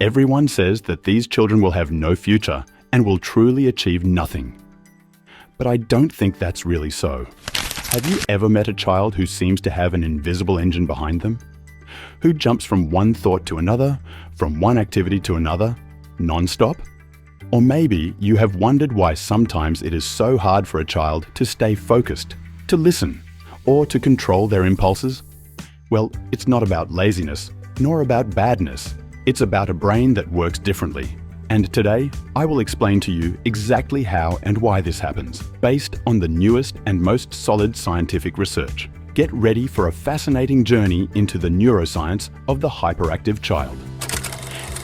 Everyone says that these children will have no future and will truly achieve nothing. But I don't think that's really so. Have you ever met a child who seems to have an invisible engine behind them? Who jumps from one thought to another, from one activity to another, non-stop? Or maybe you have wondered why sometimes it is so hard for a child to stay focused, to listen, or to control their impulses? Well, it's not about laziness, nor about badness. It's about a brain that works differently. And today, I will explain to you exactly how and why this happens, based on the newest and most solid scientific research. Get ready for a fascinating journey into the neuroscience of the hyperactive child.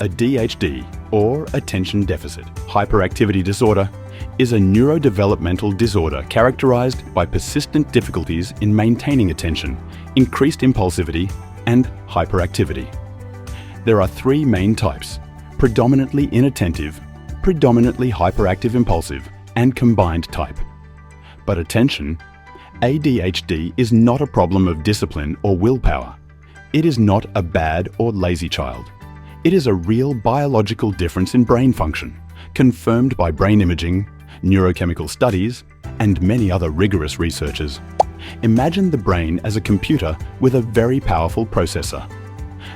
ADHD, or Attention Deficit Hyperactivity Disorder, is a neurodevelopmental disorder characterized by persistent difficulties in maintaining attention, increased impulsivity, and hyperactivity. There are three main types: predominantly inattentive, predominantly hyperactive impulsive, and combined type. But attention, ADHD is not a problem of discipline or willpower. It is not a bad or lazy child. It is a real biological difference in brain function, confirmed by brain imaging, neurochemical studies, and many other rigorous researches. Imagine the brain as a computer with a very powerful processor.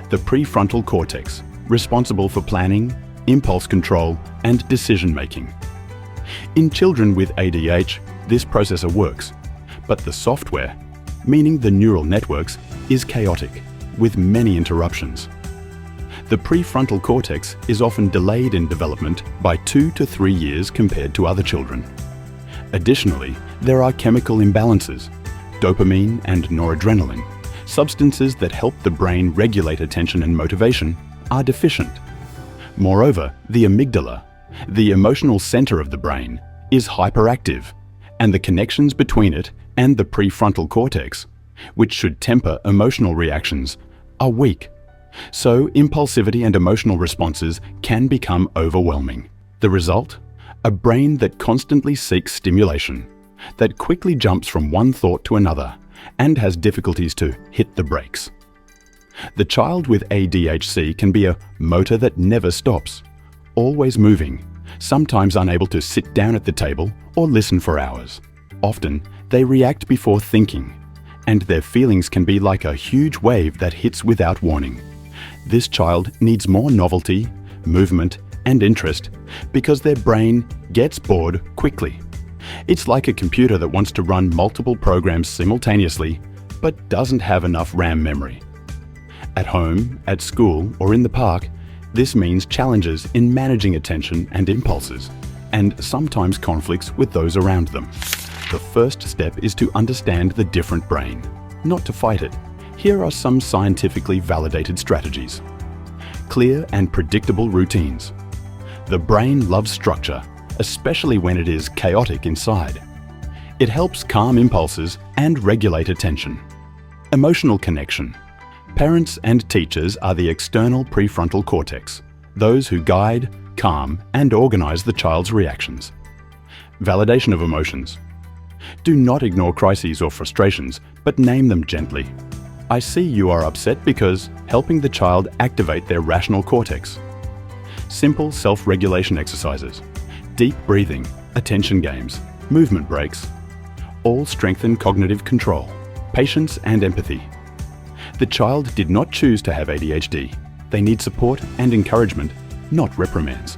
The prefrontal cortex, responsible for planning, impulse control, and decision-making. In children with ADH, this processor works, but the software, meaning the neural networks, is chaotic, with many interruptions. The prefrontal cortex is often delayed in development by 2 to 3 years compared to other children. Additionally, there are chemical imbalances, dopamine and noradrenaline, substances that help the brain regulate attention and motivation, are deficient. Moreover, the amygdala, the emotional center of the brain, is hyperactive, and the connections between it and the prefrontal cortex, which should temper emotional reactions, are weak. So impulsivity and emotional responses can become overwhelming. The result? A brain that constantly seeks stimulation, that quickly jumps from one thought to another, and has difficulties to hit the brakes. The child with ADHD can be a motor that never stops, always moving, sometimes unable to sit down at the table or listen for hours. Often, they react before thinking, and their feelings can be like a huge wave that hits without warning. This child needs more novelty, movement, and interest because their brain gets bored quickly. It's like a computer that wants to run multiple programs simultaneously, but doesn't have enough RAM memory. At home, at school, or in the park, this means challenges in managing attention and impulses, and sometimes conflicts with those around them. The first step is to understand the different brain, not to fight it. Here are some scientifically validated strategies. Clear and predictable routines. The brain loves structure, especially when it is chaotic inside. It helps calm impulses and regulate attention. Emotional connection. Parents and teachers are the external prefrontal cortex, those who guide, calm, and organize the child's reactions. Validation of emotions. Do not ignore crises or frustrations, but name them gently. I see you are upset because helping the child activate their rational cortex. Simple self-regulation exercises. Deep breathing, attention games, movement breaks, all strengthen cognitive control, patience and empathy. The child did not choose to have ADHD. They need support and encouragement, not reprimands.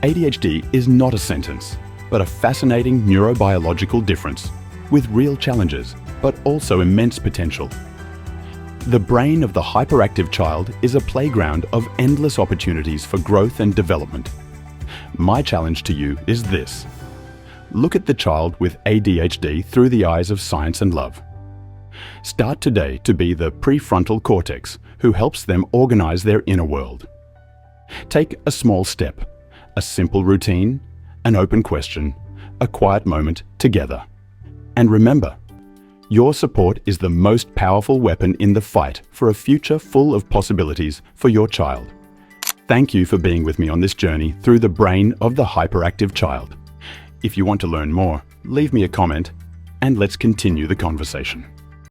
ADHD is not a sentence, but a fascinating neurobiological difference with real challenges, but also immense potential. The brain of the hyperactive child is a playground of endless opportunities for growth and development. My challenge to you is this. Look at the child with ADHD through the eyes of science and love. Start today to be the prefrontal cortex who helps them organize their inner world. Take a small step, a simple routine, an open question, a quiet moment together. And remember, your support is the most powerful weapon in the fight for a future full of possibilities for your child. Thank you for being with me on this journey through the brain of the hyperactive child. If you want to learn more, leave me a comment and let's continue the conversation.